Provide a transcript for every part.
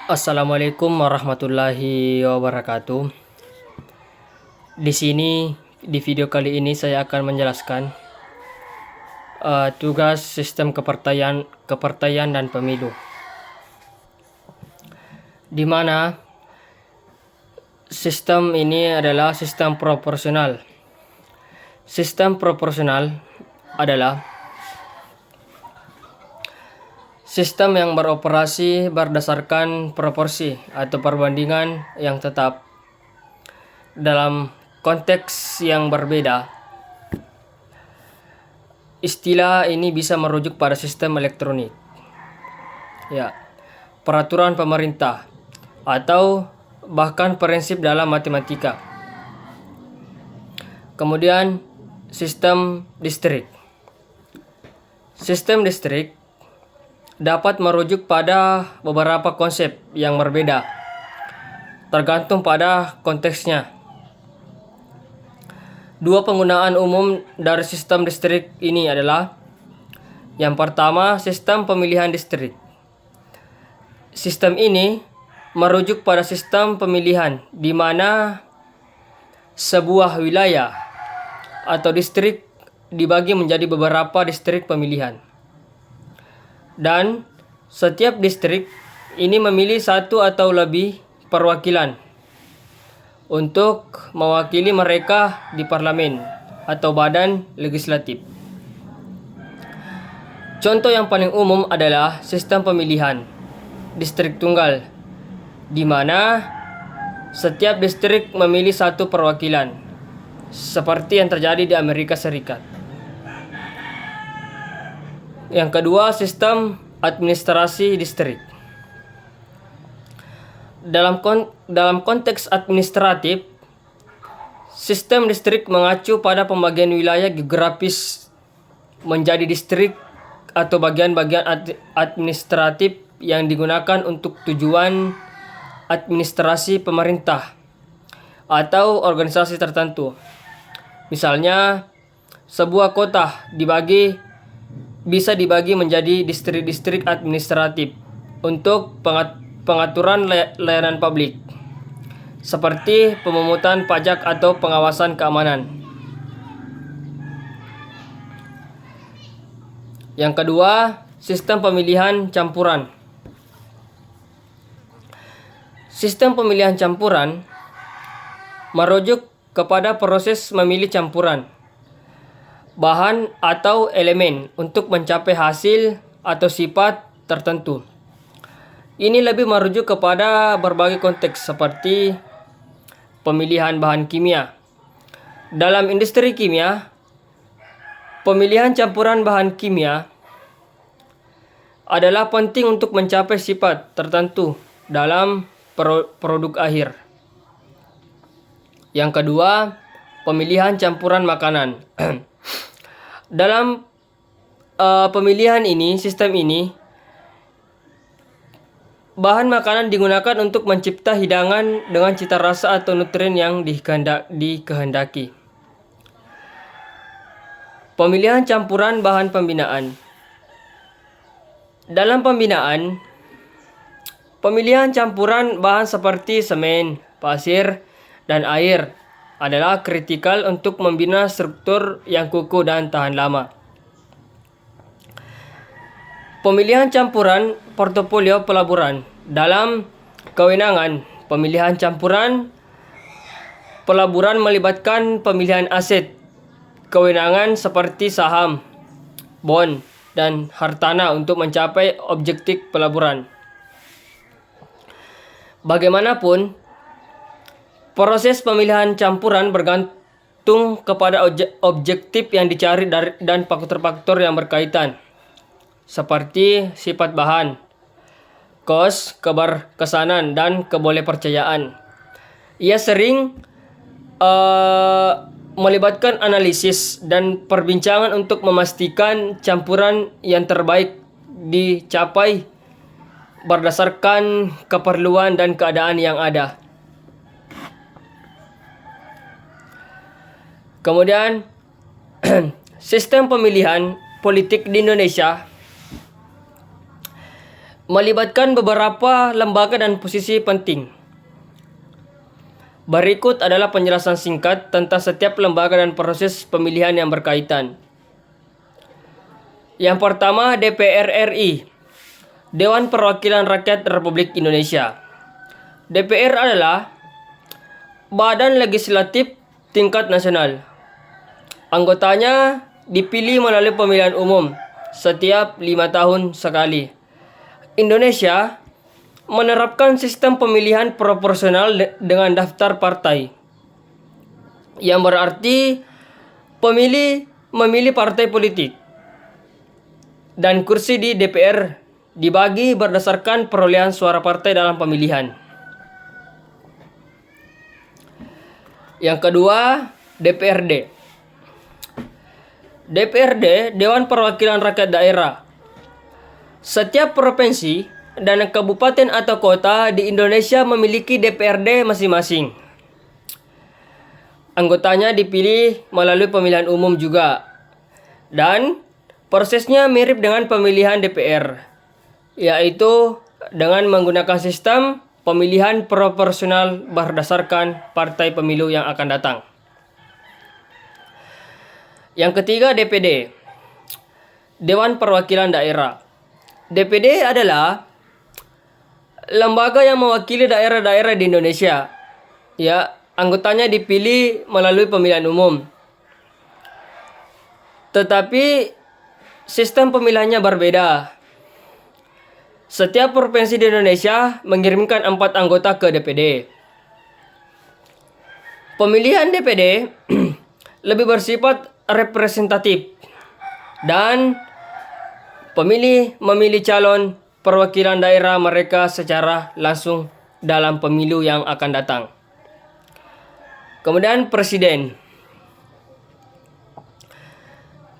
Assalamualaikum warahmatullahi wabarakatuh. Di sini, di video kali ini saya akan menjelaskan tugas sistem kepartaian dan pemilu, di mana sistem ini adalah sistem proporsional. Sistem proporsional adalah sistem yang beroperasi berdasarkan proporsi atau perbandingan yang tetap. Dalam konteks yang berbeda, istilah ini bisa merujuk pada sistem elektronik, peraturan pemerintah, atau bahkan prinsip dalam matematika. Kemudian, sistem distrik. Sistem distrik dapat merujuk pada beberapa konsep yang berbeda, tergantung pada konteksnya. Dua penggunaan umum dari sistem distrik ini adalah: yang pertama, sistem pemilihan distrik. Sistem ini merujuk pada sistem pemilihan di mana sebuah wilayah atau distrik dibagi menjadi beberapa distrik pemilihan. Dan setiap distrik ini memilih satu atau lebih perwakilan untuk mewakili mereka di parlemen atau badan legislatif. Contoh yang paling umum adalah sistem pemilihan distrik tunggal, di mana setiap distrik memilih satu perwakilan, seperti yang terjadi di Amerika Serikat. Yang kedua, sistem administrasi distrik. Dalam konteks administratif, sistem distrik mengacu pada pembagian wilayah geografis menjadi distrik atau bagian-bagian administratif yang digunakan untuk tujuan administrasi pemerintah atau organisasi tertentu. Misalnya, sebuah kota bisa dibagi menjadi distrik-distrik administratif untuk pengaturan layanan publik, seperti pemungutan pajak atau pengawasan keamanan. Yang kedua, sistem pemilihan campuran. Sistem pemilihan campuran merujuk kepada proses memilih campuran bahan atau elemen untuk mencapai hasil atau sifat tertentu. Ini lebih merujuk kepada berbagai konteks seperti pemilihan bahan kimia. Dalam industri kimia, pemilihan campuran bahan kimia adalah penting untuk mencapai sifat tertentu dalam produk akhir. Yang kedua, pemilihan campuran makanan. Dalam sistem ini, bahan makanan digunakan untuk mencipta hidangan dengan cita rasa atau nutrien yang dikehendaki. Pemilihan campuran bahan pembinaan. Dalam pembinaan, pemilihan campuran bahan seperti semen, pasir, dan air adalah kritikal untuk membina struktur yang kukuh dan tahan lama. Pemilihan campuran portofolio pelaburan. Dalam kewenangan pemilihan campuran pelaburan melibatkan pemilihan aset kewenangan seperti saham, bond, dan hartanah untuk mencapai objektif pelaburan. Bagaimanapun, proses pemilihan campuran bergantung kepada objektif yang dicari dan faktor-faktor yang berkaitan, seperti sifat bahan, kos, keberkesanan, dan kebolehpercayaan. Ia sering melibatkan analisis dan perbincangan untuk memastikan campuran yang terbaik dicapai berdasarkan keperluan dan keadaan yang ada. Kemudian, sistem pemilihan politik di Indonesia melibatkan beberapa lembaga dan posisi penting. Berikut adalah penjelasan singkat tentang setiap lembaga dan proses pemilihan yang berkaitan. Yang pertama, DPR RI, Dewan Perwakilan Rakyat Republik Indonesia. DPR adalah badan legislatif tingkat nasional. Anggotanya dipilih melalui pemilihan umum setiap 5 tahun sekali. Indonesia menerapkan sistem pemilihan proporsional dengan daftar partai, yang berarti pemilih memilih partai politik dan kursi di DPR dibagi berdasarkan perolehan suara partai dalam pemilihan. Yang kedua, DPRD. DPRD, Dewan Perwakilan Rakyat Daerah. Setiap provinsi dan kabupaten atau kota di Indonesia memiliki DPRD masing-masing. Anggotanya dipilih melalui pemilihan umum juga. Dan prosesnya mirip dengan pemilihan DPR, yaitu dengan menggunakan sistem pemilihan proporsional berdasarkan partai pemilu yang akan datang. Yang ketiga, DPD, Dewan Perwakilan Daerah. DPD adalah lembaga yang mewakili daerah-daerah di Indonesia. Ya, anggotanya dipilih melalui pemilihan umum. Tetapi sistem pemilihannya berbeda. Setiap provinsi di Indonesia mengirimkan 4 anggota ke DPD. Pemilihan DPD lebih bersifat representatif dan pemilih memilih calon perwakilan daerah mereka secara langsung dalam pemilu yang akan datang. Kemudian Presiden.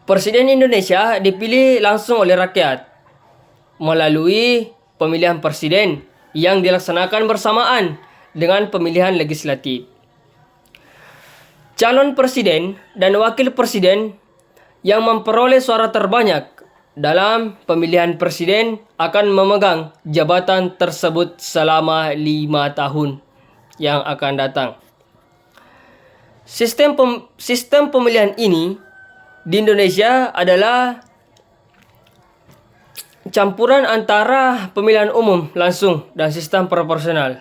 Presiden Indonesia dipilih langsung oleh rakyat melalui pemilihan presiden yang dilaksanakan bersamaan dengan pemilihan legislatif. Calon presiden dan wakil presiden yang memperoleh suara terbanyak dalam pemilihan presiden akan memegang jabatan tersebut selama 5 tahun yang akan datang. Sistem pemilihan ini di Indonesia adalah campuran antara pemilihan umum langsung dan sistem proporsional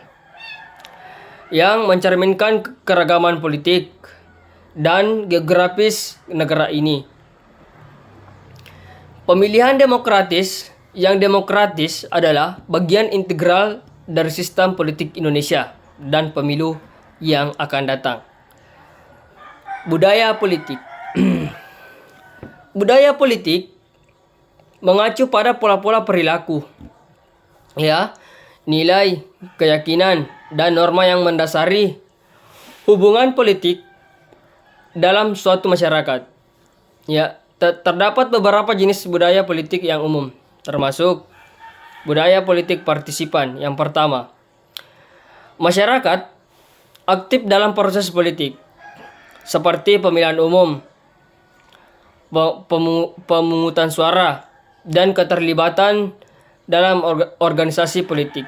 yang mencerminkan keragaman politik dan geografis negara ini. Pemilihan demokratis adalah bagian integral dari sistem politik Indonesia dan pemilu yang akan datang. Budaya politik. Budaya politik mengacu pada pola-pola perilaku, ya, nilai, keyakinan, dan norma yang mendasari hubungan politik dalam suatu masyarakat. Ya, terdapat beberapa jenis budaya politik yang umum, termasuk budaya politik partisipan. Yang pertama, masyarakat aktif dalam proses politik, seperti pemilihan umum, pemungutan suara, dan keterlibatan dalam organisasi politik.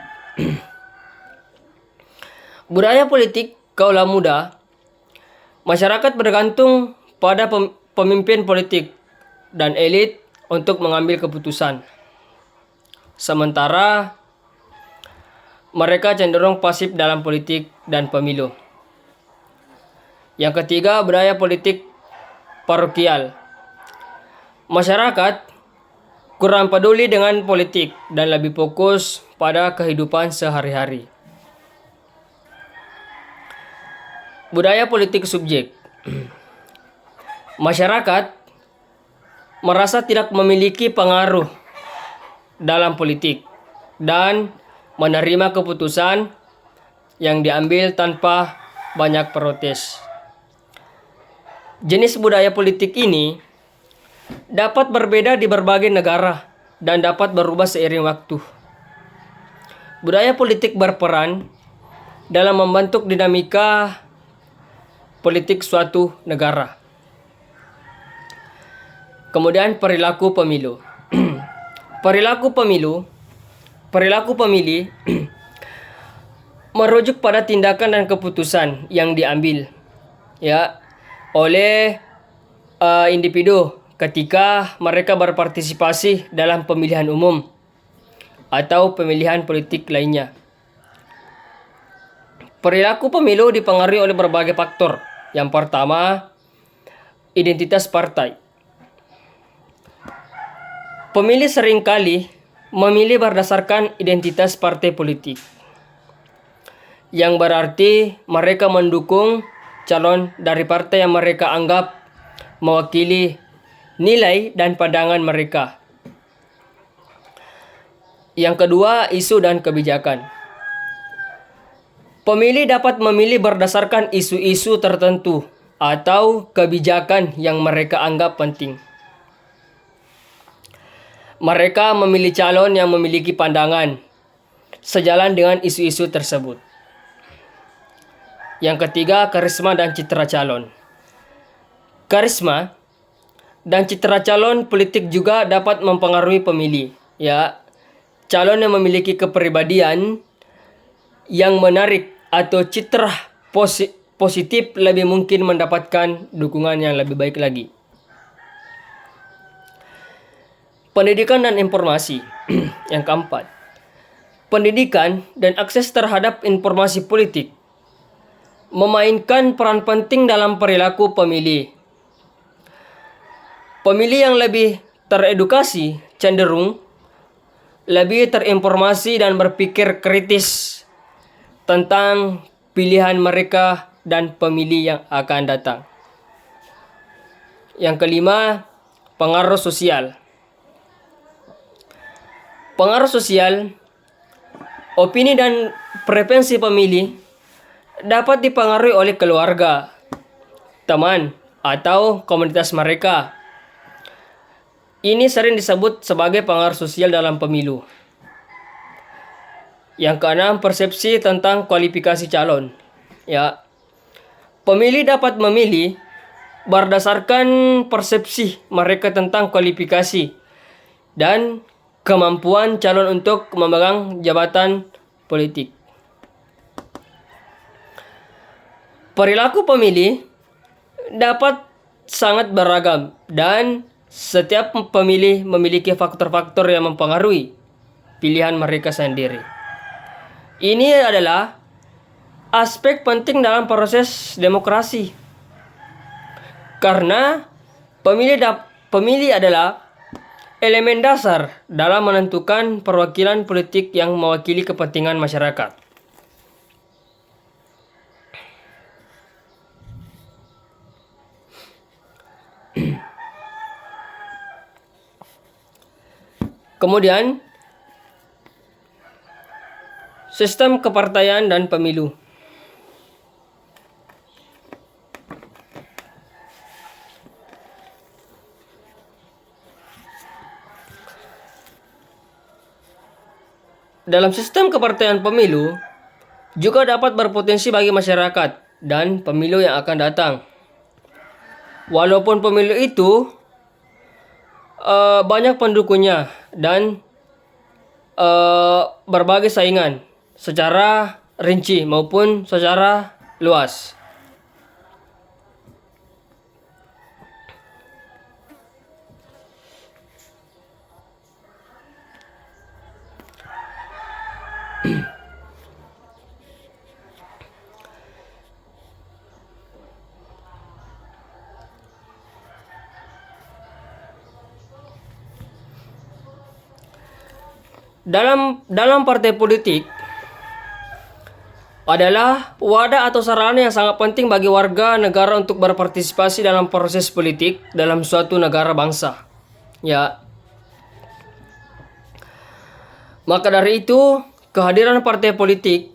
Budaya politik kaula muda. Masyarakat bergantung pada pemimpin politik dan elit untuk mengambil keputusan. Sementara mereka cenderung pasif dalam politik dan pemilu. Yang ketiga, budaya politik parokial. Masyarakat kurang peduli dengan politik dan lebih fokus pada kehidupan sehari-hari. Budaya politik subjek. Masyarakat merasa tidak memiliki pengaruh dalam politik dan menerima keputusan yang diambil tanpa banyak protes. Jenis budaya politik ini dapat berbeda di berbagai negara dan dapat berubah seiring waktu. Budaya politik berperan dalam membentuk dinamika politik suatu negara. Kemudian perilaku pemilu. Perilaku pemilu perilaku pemilih merujuk pada tindakan dan keputusan yang diambil ya oleh individu ketika mereka berpartisipasi dalam pemilihan umum atau pemilihan politik lainnya. Perilaku pemilu dipengaruhi oleh berbagai faktor. Yang pertama, identitas partai. Pemilih seringkali memilih berdasarkan identitas partai politik, yang berarti mereka mendukung calon dari partai yang mereka anggap mewakili nilai dan pandangan mereka. Yang kedua, isu dan kebijakan. Pemilih dapat memilih berdasarkan isu-isu tertentu atau kebijakan yang mereka anggap penting. Mereka memilih calon yang memiliki pandangan sejalan dengan isu-isu tersebut. Yang ketiga, karisma dan citra calon. Karisma dan citra calon politik juga dapat mempengaruhi pemilih. Ya, calon yang memiliki kepribadian yang menarik atau citra positif lebih mungkin mendapatkan dukungan yang lebih baik lagi. Pendidikan dan informasi. Yang keempat, pendidikan dan akses terhadap informasi politik memainkan peran penting dalam perilaku pemilih. Pemilih yang lebih teredukasi cenderung lebih terinformasi dan berpikir kritis tentang pilihan mereka dan pemilih yang akan datang. Yang kelima, pengaruh sosial. Pengaruh sosial, opini dan preferensi pemilih dapat dipengaruhi oleh keluarga, teman, atau komunitas mereka. Ini sering disebut sebagai pengaruh sosial dalam pemilu. Yang keenam, persepsi tentang kualifikasi calon. Ya, pemilih dapat memilih berdasarkan persepsi mereka tentang kualifikasi dan kemampuan calon untuk memegang jabatan politik. Perilaku pemilih dapat sangat beragam dan setiap pemilih memiliki faktor-faktor yang mempengaruhi pilihan mereka sendiri. Ini adalah aspek penting dalam proses demokrasi. Karena pemilih adalah elemen dasar dalam menentukan perwakilan politik yang mewakili kepentingan masyarakat. Kemudian, sistem kepartaian dan pemilu. Dalam sistem kepartaian pemilu juga dapat berpotensi bagi masyarakat dan pemilu yang akan datang. Walaupun pemilu itu banyak pendukungnya dan berbagai saingan secara rinci maupun secara luas. Dalam partai politik adalah wadah atau sarana yang sangat penting bagi warga negara untuk berpartisipasi dalam proses politik dalam suatu negara bangsa. Ya. Maka dari itu, kehadiran partai politik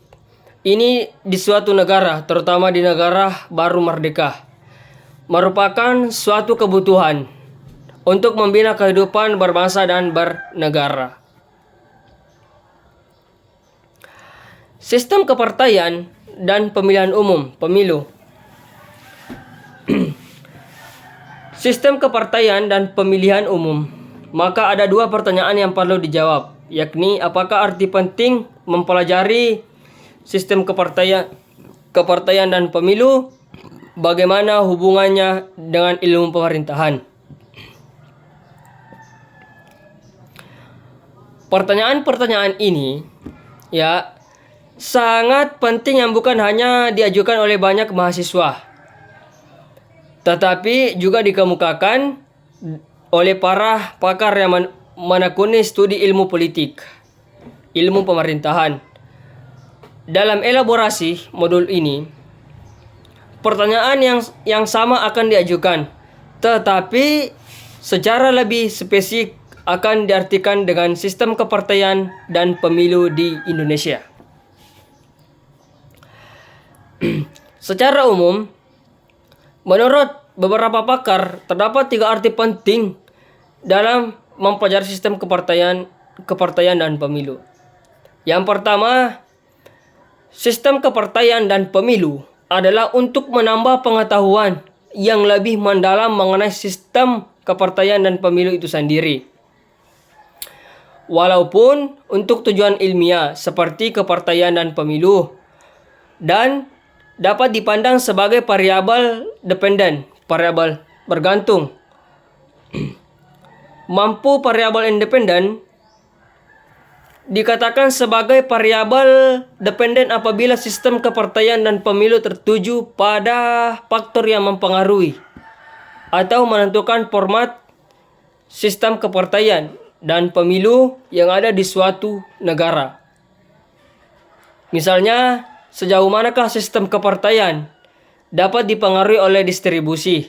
ini di suatu negara, terutama di negara baru merdeka, merupakan suatu kebutuhan untuk membina kehidupan berbangsa dan bernegara. Sistem kepartaian dan pemilihan umum, pemilu. Sistem kepartaian dan pemilihan umum maka ada dua pertanyaan yang perlu dijawab, yakni apakah arti penting mempelajari sistem kepartaian dan pemilu, bagaimana hubungannya dengan ilmu pemerintahan. Pertanyaan-pertanyaan ini sangat penting yang bukan hanya diajukan oleh banyak mahasiswa, tetapi juga dikemukakan oleh para pakar yang menekuni studi ilmu politik, ilmu pemerintahan. Dalam elaborasi modul ini, pertanyaan yang sama akan diajukan, tetapi secara lebih spesifik akan diartikan dengan sistem kepartaian dan pemilu di Indonesia. Secara umum, menurut beberapa pakar, terdapat 3 arti penting dalam mempelajari sistem kepartaian dan pemilu. Yang pertama, sistem kepartaian dan pemilu adalah untuk menambah pengetahuan yang lebih mendalam mengenai sistem kepartaian dan pemilu itu sendiri. Walaupun untuk tujuan ilmiah seperti kepartaian dan pemilu, dan dapat dipandang sebagai variabel dependen, variabel bergantung. Mampu variabel independen dikatakan sebagai variabel dependen apabila sistem kepartaian dan pemilu tertuju pada faktor yang mempengaruhi atau menentukan format sistem kepartaian dan pemilu yang ada di suatu negara. Misalnya, sejauh manakah sistem kepartaian dapat dipengaruhi oleh distribusi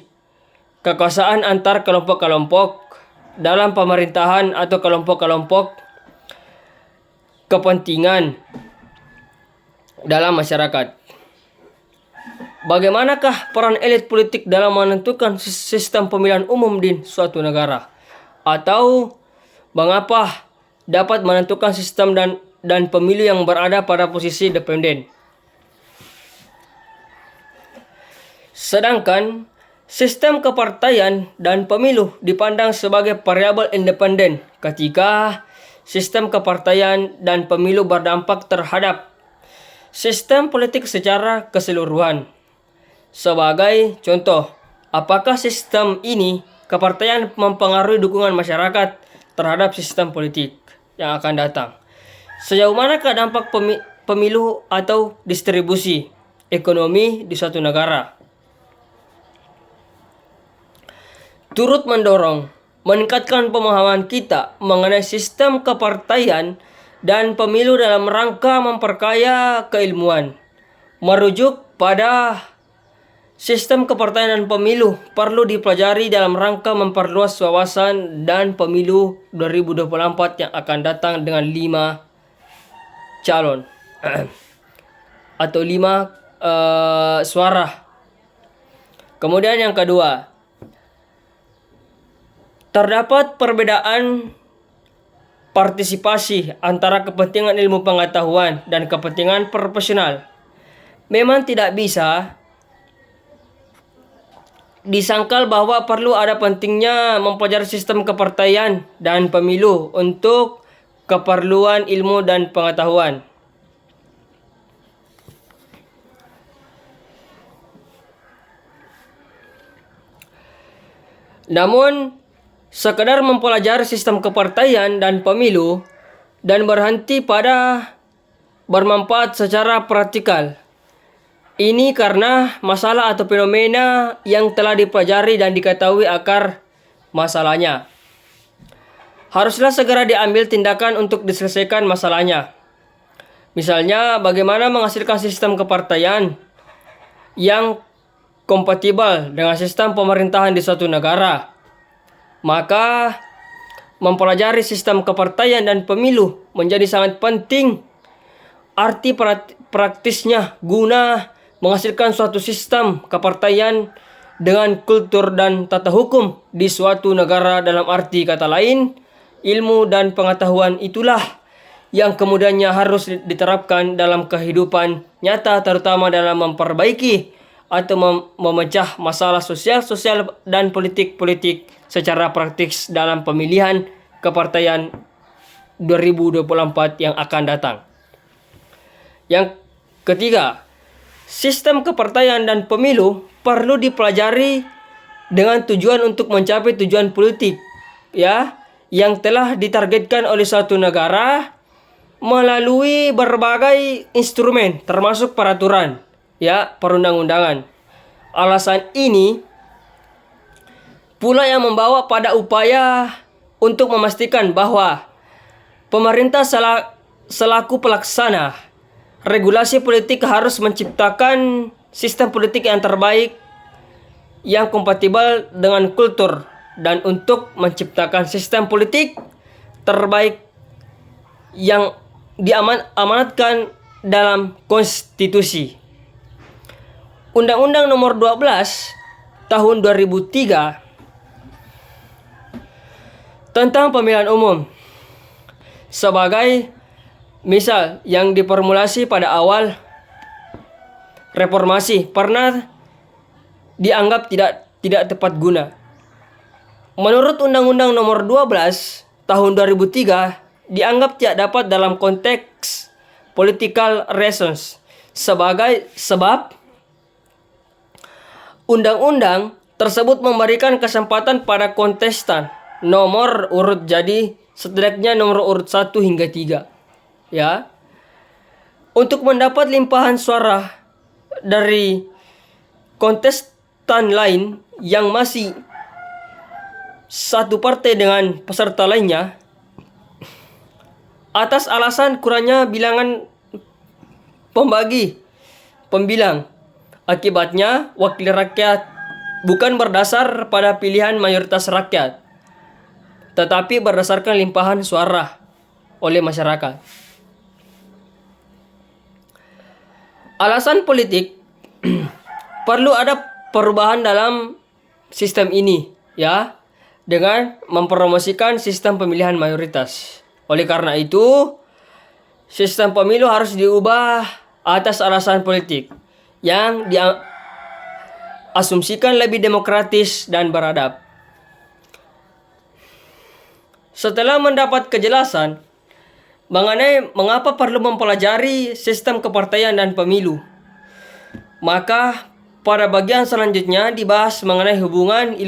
kekuasaan antar kelompok-kelompok dalam pemerintahan atau kelompok-kelompok kepentingan dalam masyarakat. Bagaimanakah peran elit politik dalam menentukan sistem pemilihan umum di suatu negara? Atau mengapa dapat menentukan sistem dan pemilu yang berada pada posisi dependen? Sedangkan sistem kepartaian dan pemilu dipandang sebagai variabel independen ketika sistem kepartaian dan pemilu berdampak terhadap sistem politik secara keseluruhan. Sebagai contoh, apakah sistem ini kepartaian mempengaruhi dukungan masyarakat terhadap sistem politik yang akan datang? Sejauh manakah dampak pemilu atau distribusi ekonomi di suatu negara? Turut mendorong meningkatkan pemahaman kita mengenai sistem kepartaian dan pemilu dalam rangka memperkaya keilmuan. Merujuk pada sistem kepartaian dan pemilu perlu dipelajari dalam rangka memperluas wawasan dan pemilu 2024 yang akan datang dengan 5 calon atau 5 suara. Kemudian yang kedua, terdapat perbedaan partisipasi antara kepentingan ilmu pengetahuan dan kepentingan profesional. Memang tidak bisa disangkal bahwa perlu ada pentingnya mempelajari sistem kepartaian dan pemilu untuk keperluan ilmu dan pengetahuan. Namun, sekedar mempelajari sistem kepartaian dan pemilu dan berhenti pada bermanfaat secara praktikal. Ini karena masalah atau fenomena yang telah dipelajari dan diketahui akar masalahnya. Haruslah segera diambil tindakan untuk diselesaikan masalahnya. Misalnya, bagaimana menghasilkan sistem kepartaian yang kompatibel dengan sistem pemerintahan di suatu negara. Maka, mempelajari sistem kepartaian dan pemilu menjadi sangat penting. Arti praktisnya guna menghasilkan suatu sistem kepartaian dengan kultur dan tata hukum di suatu negara. Dalam arti kata lain, ilmu dan pengetahuan itulah yang kemudiannya harus diterapkan dalam kehidupan nyata, terutama dalam memperbaiki atau memecah masalah sosial dan politik secara praktis dalam pemilihan kepartaian 2024 yang akan datang. Yang ketiga, sistem kepartaian dan pemilu perlu dipelajari dengan tujuan untuk mencapai tujuan politik yang telah ditargetkan oleh suatu negara melalui berbagai instrumen termasuk peraturan perundang-undangan. Alasan ini pula yang membawa pada upaya untuk memastikan bahwa pemerintah selaku pelaksana regulasi politik harus menciptakan sistem politik yang terbaik yang kompatibel dengan kultur dan untuk menciptakan sistem politik terbaik yang diamanatkan dalam konstitusi. Undang-Undang Nomor 12 Tahun 2003 tentang pemilihan umum sebagai misal yang diformulasi pada awal reformasi pernah dianggap tidak tepat guna. Menurut Undang-Undang Nomor 12 Tahun 2003 dianggap tidak dapat dalam konteks political reasons sebab undang-undang tersebut memberikan kesempatan pada kontestan nomor urut jadi setidaknya nomor urut 1 hingga 3 untuk mendapat limpahan suara dari kontestan lain yang masih satu partai dengan peserta lainnya atas alasan kurangnya bilangan pembilang. Akibatnya wakil rakyat bukan berdasar pada pilihan mayoritas rakyat, tetapi berdasarkan limpahan suara oleh masyarakat. Alasan politik perlu ada perubahan dalam sistem ini dengan mempromosikan sistem pemilihan mayoritas. Oleh karena itu, sistem pemilu harus diubah atas alasan politik yang diasumsikan lebih demokratis dan beradab. Setelah mendapat kejelasan mengenai mengapa perlu mempelajari sistem kepartaian dan pemilu, maka pada bagian selanjutnya dibahas mengenai hubungan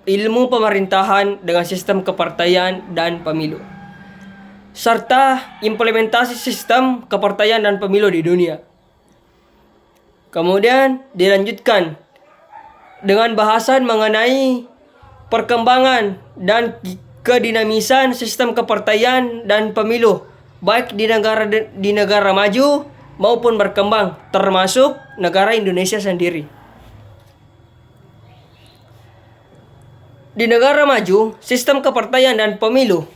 ilmu pemerintahan dengan sistem kepartaian dan pemilu, serta implementasi sistem kepartaian dan pemilu di dunia. Kemudian dilanjutkan dengan bahasan mengenai perkembangan dan kedinamisan sistem kepartaian dan pemilu baik di negara maju maupun berkembang, termasuk negara Indonesia sendiri. Di negara maju, sistem kepartaian dan pemilu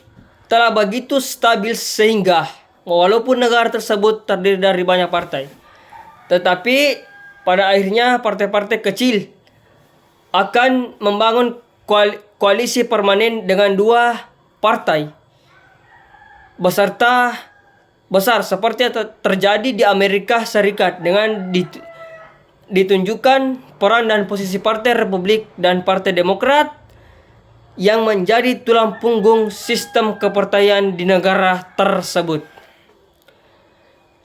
telah begitu stabil sehingga walaupun negara tersebut terdiri dari banyak partai, tetapi pada akhirnya partai-partai kecil akan membangun koalisi permanen dengan dua partai besar seperti yang terjadi di Amerika Serikat dengan ditunjukkan peran dan posisi Partai Republik dan Partai Demokrat yang menjadi tulang punggung sistem kepartaian di negara tersebut.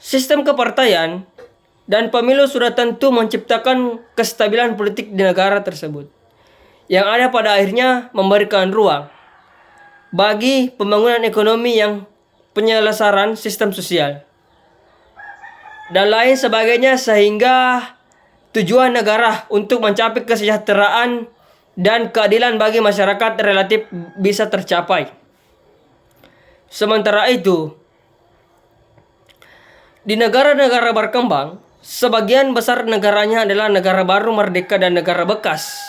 Sistem kepartaian dan pemilu sudah tentu menciptakan kestabilan politik di negara tersebut, yang ada pada akhirnya memberikan ruang bagi pembangunan ekonomi yang penyelesaian sistem sosial dan lain sebagainya, sehingga tujuan negara untuk mencapai kesejahteraan dan keadilan bagi masyarakat relatif bisa tercapai. Sementara itu, di negara-negara berkembang, sebagian besar negaranya adalah negara baru merdeka dan negara bekas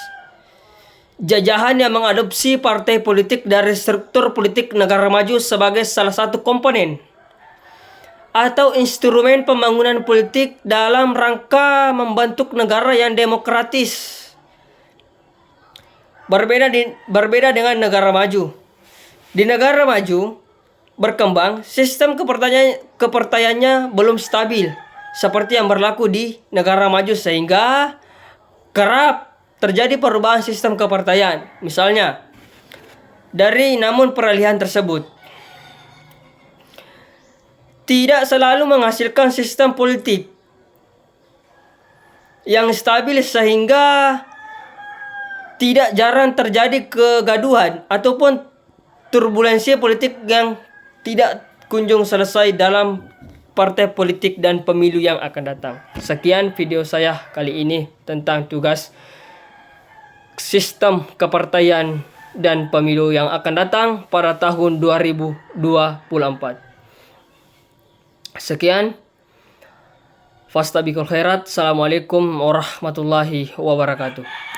jajahan yang mengadopsi partai politik dari struktur politik negara maju sebagai salah satu komponen atau instrumen pembangunan politik dalam rangka membentuk negara yang demokratis. Berbeda dengan negara maju. Di negara maju berkembang, sistem kepartaiannya belum stabil seperti yang berlaku di negara maju, sehingga kerap terjadi perubahan sistem kepartaian. Misalnya, namun peralihan tersebut tidak selalu menghasilkan sistem politik yang stabil sehingga tidak jarang terjadi kegaduhan ataupun turbulensi politik yang tidak kunjung selesai dalam partai politik dan pemilu yang akan datang. Sekian video saya kali ini tentang tugas sistem kepartaian dan pemilu yang akan datang pada tahun 2024. Sekian. Fastabiqul khairat. Assalamualaikum warahmatullahi wabarakatuh.